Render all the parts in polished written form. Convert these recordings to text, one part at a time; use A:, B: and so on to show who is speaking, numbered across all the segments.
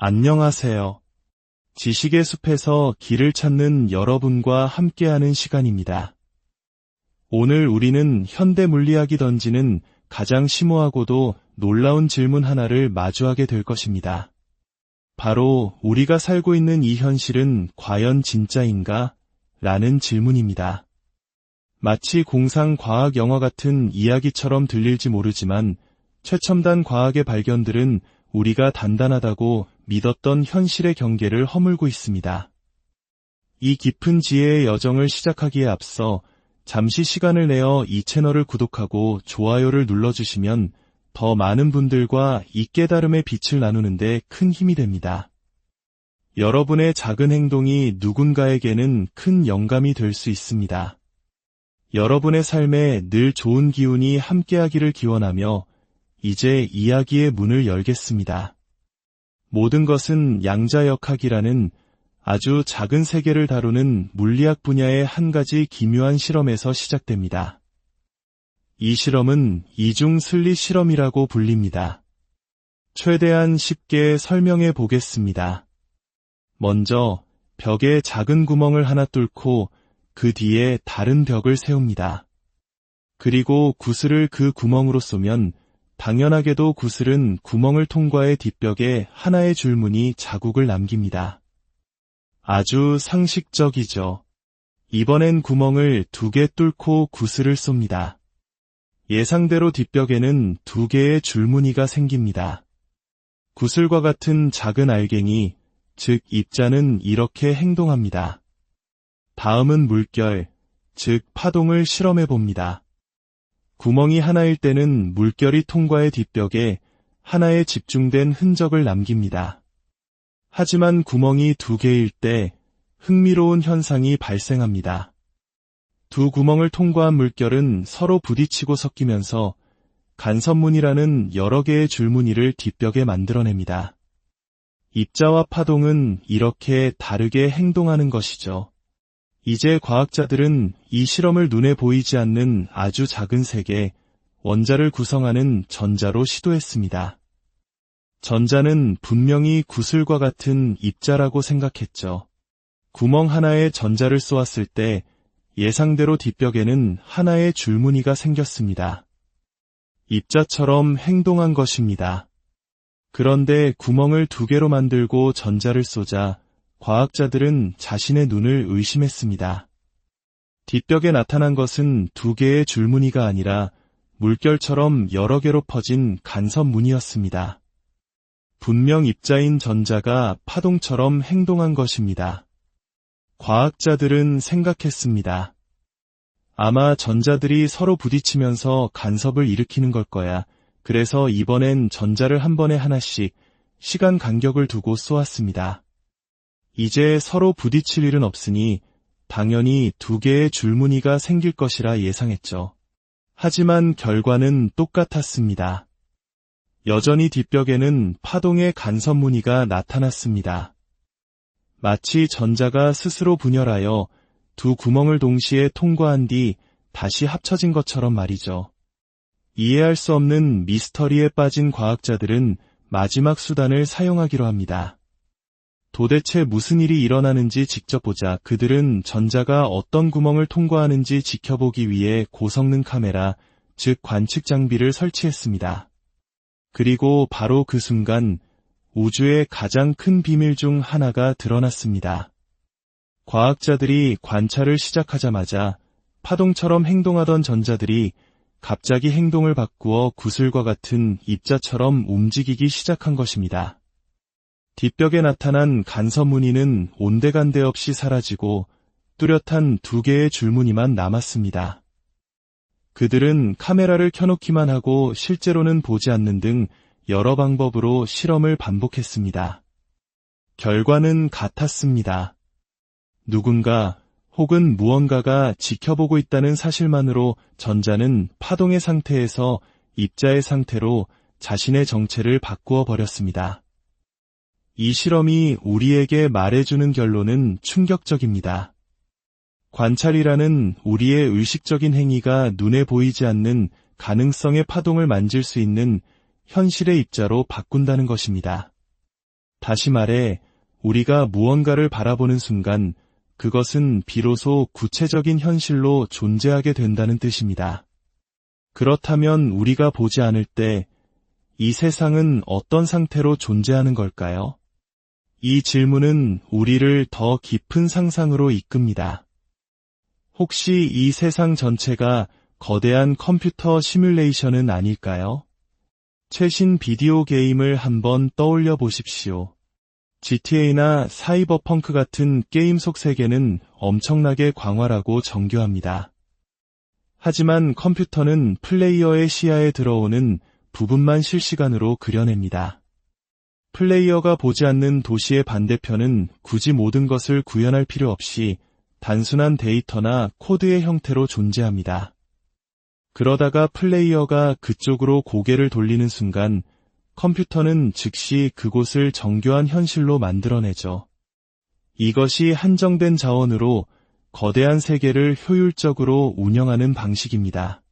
A: 안녕하세요. 지식의 숲에서 길을 찾는 여러분과 함께하는 시간입니다. 오늘 우리는 현대 물리학이 던지는 가장 심오하고도 놀라운 질문 하나를 마주하게 될 것입니다. 바로 우리가 살고 있는 이 현실은 과연 진짜인가? 라는 질문입니다. 마치 공상 과학 영화 같은 이야기처럼 들릴지 모르지만 최첨단 과학의 발견들은 우리가 단단하다고 믿었던 현실의 경계를 허물고 있습니다. 이 깊은 지혜의 여정을 시작하기에 앞서 잠시 시간을 내어 이 채널을 구독하고 좋아요를 눌러주시면 더 많은 분들과 이 깨달음의 빛을 나누는데 큰 힘이 됩니다. 여러분의 작은 행동이 누군가에게는 큰 영감이 될 수 있습니다. 여러분의 삶에 늘 좋은 기운이 함께하기를 기원하며 이제 이야기의 문을 열겠습니다. 모든 것은 양자역학이라는 아주 작은 세계를 다루는 물리학 분야의 한 가지 기묘한 실험에서 시작됩니다. 이 실험은 이중 슬릿 실험이라고 불립니다. 최대한 쉽게 설명해 보겠습니다. 먼저 벽에 작은 구멍을 하나 뚫고 그 뒤에 다른 벽을 세웁니다. 그리고 구슬을 그 구멍으로 쏘면 당연하게도 구슬은 구멍을 통과해 뒷벽에 하나의 줄무늬 자국을 남깁니다. 아주 상식적이죠. 이번엔 구멍을 2개 뚫고 구슬을 쏩니다. 예상대로 뒷벽에는 2개의 줄무늬가 생깁니다. 구슬과 같은 작은 알갱이, 즉 입자는 이렇게 행동합니다. 다음은 물결, 즉 파동을 실험해 봅니다. 구멍이 하나일 때는 물결이 통과해 뒷벽에 하나의 집중된 흔적을 남깁니다. 하지만 구멍이 2개일 때 흥미로운 현상이 발생합니다. 두 구멍을 통과한 물결은 서로 부딪히고 섞이면서 간섭무늬라는 여러 개의 줄무늬를 뒷벽에 만들어냅니다. 입자와 파동은 이렇게 다르게 행동하는 것이죠. 이제 과학자들은 이 실험을 눈에 보이지 않는 아주 작은 세계, 원자를 구성하는 전자로 시도했습니다. 전자는 분명히 구슬과 같은 입자라고 생각했죠. 구멍 하나에 전자를 쏘았을 때 예상대로 뒷벽에는 하나의 줄무늬가 생겼습니다. 입자처럼 행동한 것입니다. 그런데 구멍을 2개로 만들고 전자를 쏘자 과학자들은 자신의 눈을 의심했습니다. 뒷벽에 나타난 것은 2개의 줄무늬가 아니라 물결처럼 여러 개로 퍼진 간섭무늬였습니다. 분명 입자인 전자가 파동처럼 행동한 것입니다. 과학자들은 생각했습니다. 아마 전자들이 서로 부딪히면서 간섭을 일으키는 걸 거야. 그래서 이번엔 전자를 한 번에 하나씩 시간 간격을 두고 쏘았습니다. 이제 서로 부딪힐 일은 없으니 당연히 2개의 줄무늬가 생길 것이라 예상했죠. 하지만 결과는 똑같았습니다. 여전히 뒷벽에는 파동의 간섭무늬가 나타났습니다. 마치 전자가 스스로 분열하여 2 구멍을 동시에 통과한 뒤 다시 합쳐진 것처럼 말이죠. 이해할 수 없는 미스터리에 빠진 과학자들은 마지막 수단을 사용하기로 합니다. 도대체 무슨 일이 일어나는지 직접 보자. 그들은 전자가 어떤 구멍을 통과하는지 지켜보기 위해 고성능 카메라, 즉 관측 장비를 설치했습니다. 그리고 바로 그 순간 우주의 가장 큰 비밀 중 하나가 드러났습니다. 과학자들이 관찰을 시작하자마자 파동처럼 행동하던 전자들이 갑자기 행동을 바꾸어 구슬과 같은 입자처럼 움직이기 시작한 것입니다. 뒷벽에 나타난 간섭무늬는 온데간데 없이 사라지고 뚜렷한 2개의 줄무늬만 남았습니다. 그들은 카메라를 켜놓기만 하고 실제로는 보지 않는 등 여러 방법으로 실험을 반복했습니다. 결과는 같았습니다. 누군가 혹은 무언가가 지켜보고 있다는 사실만으로 전자는 파동의 상태에서 입자의 상태로 자신의 정체를 바꾸어 버렸습니다. 이 실험이 우리에게 말해주는 결론은 충격적입니다. 관찰이라는 우리의 의식적인 행위가 눈에 보이지 않는 가능성의 파동을 만질 수 있는 현실의 입자로 바꾼다는 것입니다. 다시 말해, 우리가 무언가를 바라보는 순간 그것은 비로소 구체적인 현실로 존재하게 된다는 뜻입니다. 그렇다면 우리가 보지 않을 때 이 세상은 어떤 상태로 존재하는 걸까요? 이 질문은 우리를 더 깊은 상상으로 이끕니다. 혹시 이 세상 전체가 거대한 컴퓨터 시뮬레이션은 아닐까요? 최신 비디오 게임을 한번 떠올려 보십시오. GTA나 사이버펑크 같은 게임 속 세계는 엄청나게 광활하고 정교합니다. 하지만 컴퓨터는 플레이어의 시야에 들어오는 부분만 실시간으로 그려냅니다. 플레이어가 보지 않는 도시의 반대편은 굳이 모든 것을 구현할 필요 없이 단순한 데이터나 코드의 형태로 존재합니다. 그러다가 플레이어가 그쪽으로 고개를 돌리는 순간 컴퓨터는 즉시 그곳을 정교한 현실로 만들어내죠. 이것이 한정된 자원으로 거대한 세계를 효율적으로 운영하는 방식입니다.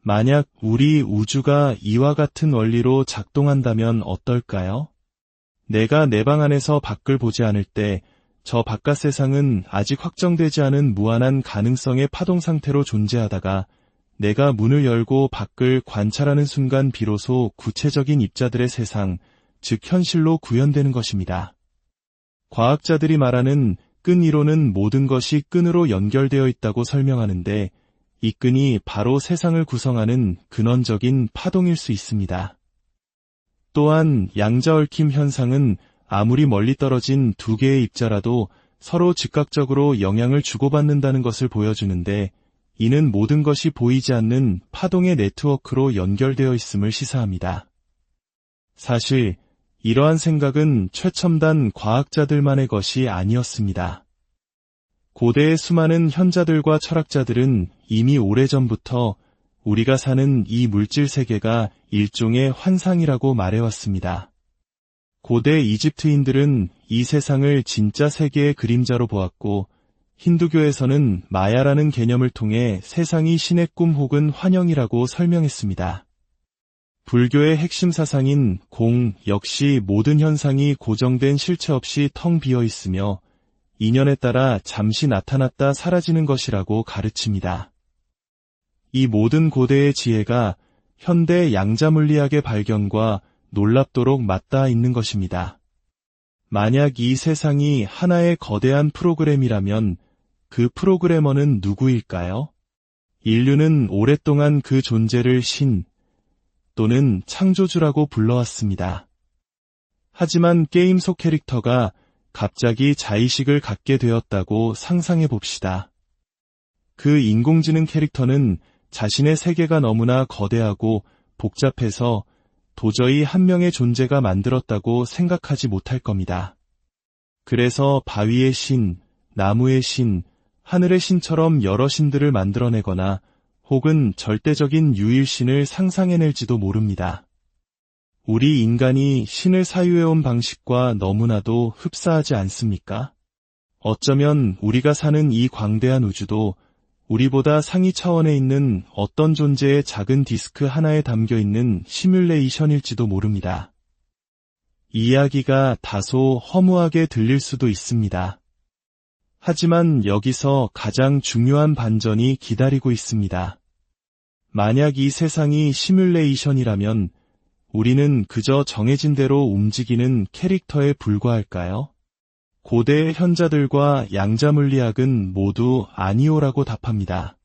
A: 만약 우리 우주가 이와 같은 원리로 작동한다면 어떨까요? 내가 내 방 안에서 밖을 보지 않을 때 저 바깥 세상은 아직 확정되지 않은 무한한 가능성의 파동 상태로 존재하다가 내가 문을 열고 밖을 관찰하는 순간 비로소 구체적인 입자들의 세상, 즉 현실로 구현되는 것입니다. 과학자들이 말하는 끈 이론은 모든 것이 끈으로 연결되어 있다고 설명하는데 이 끈이 바로 세상을 구성하는 근원적인 파동일 수 있습니다. 또한 양자얽힘 현상은 아무리 멀리 떨어진 두 개의 입자라도 서로 즉각적으로 영향을 주고받는다는 것을 보여주는데 이는 모든 것이 보이지 않는 파동의 네트워크로 연결되어 있음을 시사합니다. 사실 이러한 생각은 최첨단 과학자들만의 것이 아니었습니다. 고대의 수많은 현자들과 철학자들은 이미 오래전부터 우리가 사는 이 물질 세계가 일종의 환상이라고 말해왔습니다. 고대 이집트인들은 이 세상을 진짜 세계의 그림자로 보았고 힌두교에서는 마야라는 개념을 통해 세상이 신의 꿈 혹은 환영이라고 설명했습니다. 불교의 핵심 사상인 공 역시 모든 현상이 고정된 실체 없이 텅 비어 있으며 인연에 따라 잠시 나타났다 사라지는 것이라고 가르칩니다. 이 모든 고대의 지혜가 현대 양자물리학의 발견과 놀랍도록 맞닿아 있는 것입니다. 만약 이 세상이 하나의 거대한 프로그램이라면 그 프로그래머는 누구일까요? 인류는 오랫동안 그 존재를 신 또는 창조주라고 불러왔습니다. 하지만 게임 속 캐릭터가 갑자기 자의식을 갖게 되었다고 상상해 봅시다. 그 인공지능 캐릭터는 자신의 세계가 너무나 거대하고 복잡해서 도저히 한 명의 존재가 만들었다고 생각하지 못할 겁니다. 그래서 바위의 신, 나무의 신, 하늘의 신처럼 여러 신들을 만들어내거나 혹은 절대적인 유일신을 상상해낼지도 모릅니다. 우리 인간이 신을 사유해온 방식과 너무나도 흡사하지 않습니까? 어쩌면 우리가 사는 이 광대한 우주도 우리보다 상위 차원에 있는 어떤 존재의 작은 디스크 하나에 담겨있는 시뮬레이션일지도 모릅니다. 이야기가 다소 허무하게 들릴 수도 있습니다. 하지만 여기서 가장 중요한 반전이 기다리고 있습니다. 만약 이 세상이 시뮬레이션이라면 우리는 그저 정해진 대로 움직이는 캐릭터에 불과할까요? 고대의 현자들과 양자물리학은 모두 아니오라고 답합니다.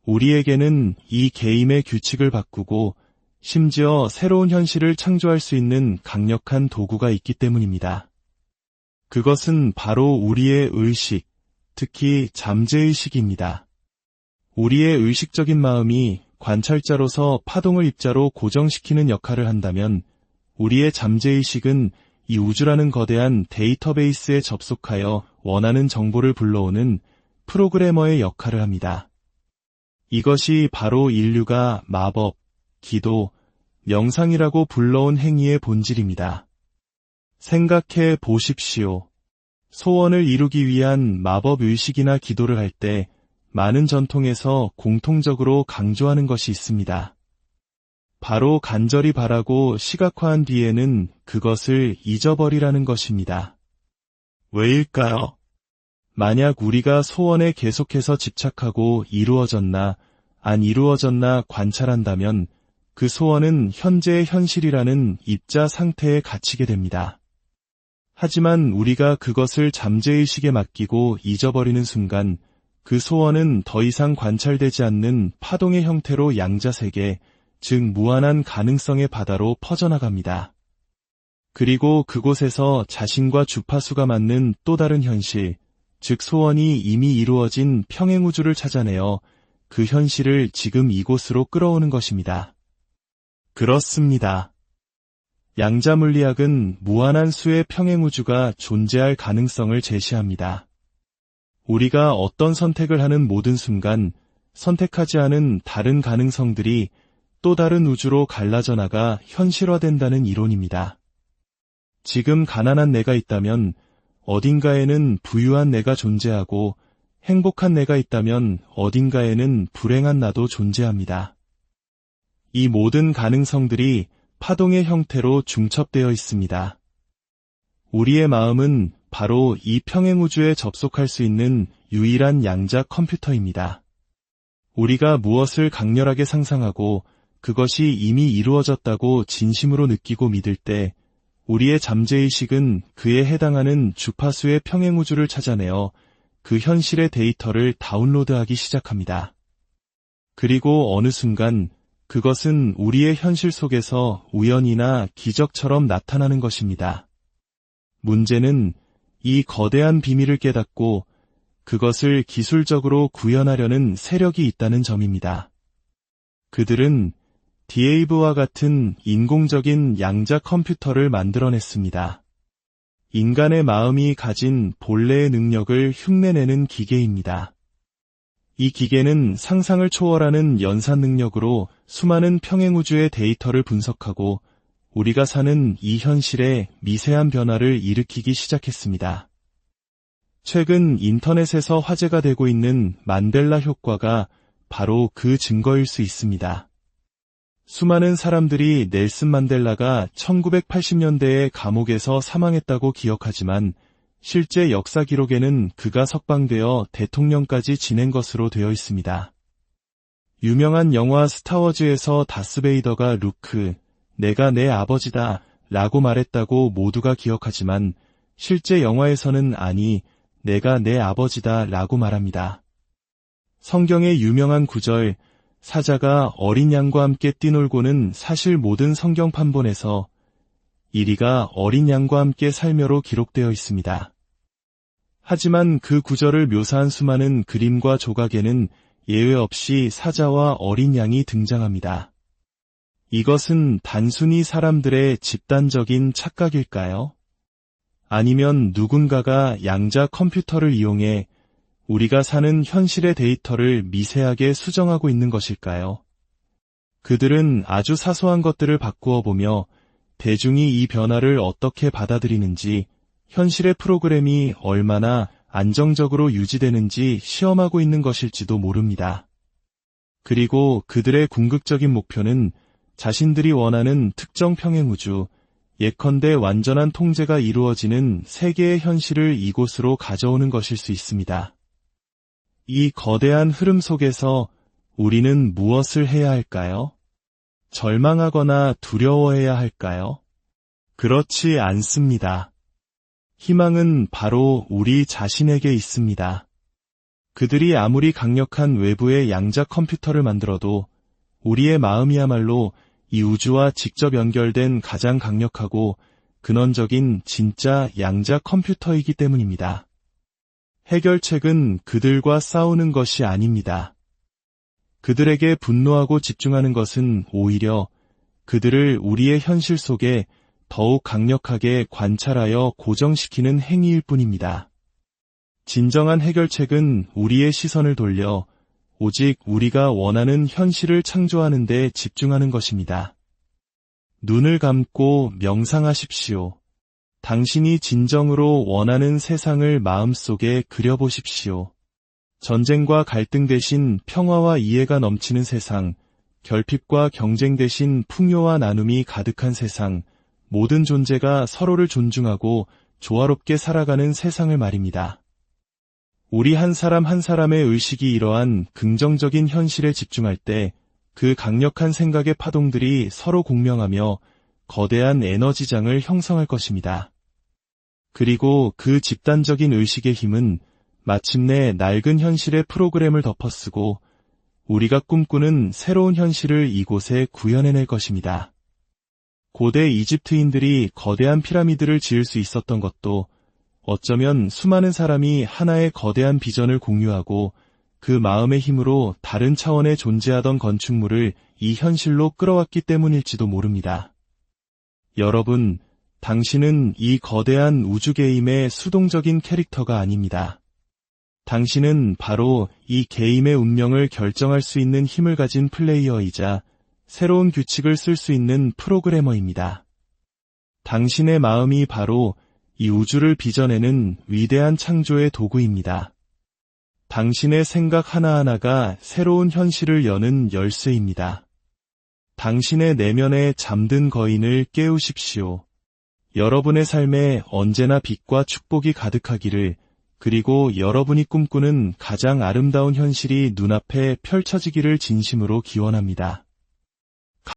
A: 우리에게는 이 게임의 규칙을 바꾸고 심지어 새로운 현실을 창조할 수 있는 강력한 도구가 있기 때문입니다. 그것은 바로 우리의 의식, 특히 잠재의식입니다. 우리의 의식적인 마음이 관찰자로서 파동을 입자로 고정시키는 역할을 한다면 우리의 잠재의식은 이 우주라는 거대한 데이터베이스에 접속하여 원하는 정보를 불러오는 프로그래머의 역할을 합니다. 이것이 바로 인류가 마법, 기도, 명상이라고 불러온 행위의 본질입니다. 생각해 보십시오. 소원을 이루기 위한 마법 의식이나 기도를 할 때 많은 전통에서 공통적으로 강조하는 것이 있습니다. 바로 간절히 바라고 시각화한 뒤에는 그것을 잊어버리라는 것입니다. 왜일까요? 만약 우리가 소원에 계속해서 집착하고 이루어졌나 안 이루어졌나 관찰한다면 그 소원은 현재의 현실이라는 입자 상태에 갇히게 됩니다. 하지만 우리가 그것을 잠재의식에 맡기고 잊어버리는 순간 그 소원은 더 이상 관찰되지 않는 파동의 형태로 양자세계, 즉 무한한 가능성의 바다로 퍼져나갑니다. 그리고 그곳에서 자신과 주파수가 맞는 또 다른 현실, 즉 소원이 이미 이루어진 평행우주를 찾아내어 그 현실을 지금 이곳으로 끌어오는 것입니다. 그렇습니다. 양자물리학은 무한한 수의 평행우주가 존재할 가능성을 제시합니다. 우리가 어떤 선택을 하는 모든 순간 선택하지 않은 다른 가능성들이 또 다른 우주로 갈라져 나가 현실화된다는 이론입니다. 지금 가난한 내가 있다면 어딘가에는 부유한 내가 존재하고 행복한 내가 있다면 어딘가에는 불행한 나도 존재합니다. 이 모든 가능성들이 파동의 형태로 중첩되어 있습니다. 우리의 마음은 바로 이 평행우주에 접속할 수 있는 유일한 양자 컴퓨터입니다. 우리가 무엇을 강렬하게 상상하고 그것이 이미 이루어졌다고 진심으로 느끼고 믿을 때 우리의 잠재의식은 그에 해당하는 주파수의 평행우주를 찾아내어 그 현실의 데이터를 다운로드하기 시작합니다. 그리고 어느 순간 그것은 우리의 현실 속에서 우연이나 기적처럼 나타나는 것입니다. 문제는 이 거대한 비밀을 깨닫고 그것을 기술적으로 구현하려는 세력이 있다는 점입니다. 그들은 디에이브와 같은 인공적인 양자 컴퓨터를 만들어냈습니다. 인간의 마음이 가진 본래의 능력을 흉내내는 기계입니다. 이 기계는 상상을 초월하는 연산 능력으로 수많은 평행우주의 데이터를 분석하고 우리가 사는 이 현실에 미세한 변화를 일으키기 시작했습니다. 최근 인터넷에서 화제가 되고 있는 만델라 효과가 바로 그 증거일 수 있습니다. 수많은 사람들이 넬슨 만델라가 1980년대에 감옥에서 사망했다고 기억하지만 실제 역사 기록에는 그가 석방되어 대통령까지 지낸 것으로 되어 있습니다. 유명한 영화 스타워즈에서 다스베이더가 루크, 내가 내 아버지다 라고 말했다고 모두가 기억하지만 실제 영화에서는 아니, 내가 내 아버지다 라고 말합니다. 성경의 유명한 구절, 사자가 어린 양과 함께 뛰놀고는 사실 모든 성경 판본에서 이리가 어린 양과 함께 살며로 기록되어 있습니다. 하지만 그 구절을 묘사한 수많은 그림과 조각에는 예외 없이 사자와 어린 양이 등장합니다. 이것은 단순히 사람들의 집단적인 착각일까요? 아니면 누군가가 양자 컴퓨터를 이용해 우리가 사는 현실의 데이터를 미세하게 수정하고 있는 것일까요? 그들은 아주 사소한 것들을 바꾸어 보며 대중이 이 변화를 어떻게 받아들이는지, 현실의 프로그램이 얼마나 안정적으로 유지되는지 시험하고 있는 것일지도 모릅니다. 그리고 그들의 궁극적인 목표는 자신들이 원하는 특정 평행우주, 예컨대 완전한 통제가 이루어지는 세계의 현실을 이곳으로 가져오는 것일 수 있습니다. 이 거대한 흐름 속에서 우리는 무엇을 해야 할까요? 절망하거나 두려워해야 할까요? 그렇지 않습니다. 희망은 바로 우리 자신에게 있습니다. 그들이 아무리 강력한 외부의 양자 컴퓨터를 만들어도 우리의 마음이야말로 이 우주와 직접 연결된 가장 강력하고 근원적인 진짜 양자 컴퓨터이기 때문입니다. 해결책은 그들과 싸우는 것이 아닙니다. 그들에게 분노하고 집중하는 것은 오히려 그들을 우리의 현실 속에 더욱 강력하게 관찰하여 고정시키는 행위일 뿐입니다. 진정한 해결책은 우리의 시선을 돌려 오직 우리가 원하는 현실을 창조하는 데 집중하는 것입니다. 눈을 감고 명상하십시오. 당신이 진정으로 원하는 세상을 마음속에 그려보십시오. 전쟁과 갈등 대신 평화와 이해가 넘치는 세상, 결핍과 경쟁 대신 풍요와 나눔이 가득한 세상, 모든 존재가 서로를 존중하고 조화롭게 살아가는 세상을 말입니다. 우리 한 사람 한 사람의 의식이 이러한 긍정적인 현실에 집중할 때 그 강력한 생각의 파동들이 서로 공명하며 거대한 에너지장을 형성할 것입니다. 그리고 그 집단적인 의식의 힘은 마침내 낡은 현실의 프로그램을 덮어쓰고 우리가 꿈꾸는 새로운 현실을 이곳에 구현해낼 것입니다. 고대 이집트인들이 거대한 피라미드를 지을 수 있었던 것도 어쩌면 수많은 사람이 하나의 거대한 비전을 공유하고 그 마음의 힘으로 다른 차원에 존재하던 건축물을 이 현실로 끌어왔기 때문일지도 모릅니다. 여러분, 당신은 이 거대한 우주 게임의 수동적인 캐릭터가 아닙니다. 당신은 바로 이 게임의 운명을 결정할 수 있는 힘을 가진 플레이어이자 새로운 규칙을 쓸 수 있는 프로그래머입니다. 당신의 마음이 바로 이 우주를 빚어내는 위대한 창조의 도구입니다. 당신의 생각 하나하나가 새로운 현실을 여는 열쇠입니다. 당신의 내면의 잠든 거인을 깨우십시오. 여러분의 삶에 언제나 빛과 축복이 가득하기를, 그리고 여러분이 꿈꾸는 가장 아름다운 현실이 눈앞에 펼쳐지기를 진심으로 기원합니다.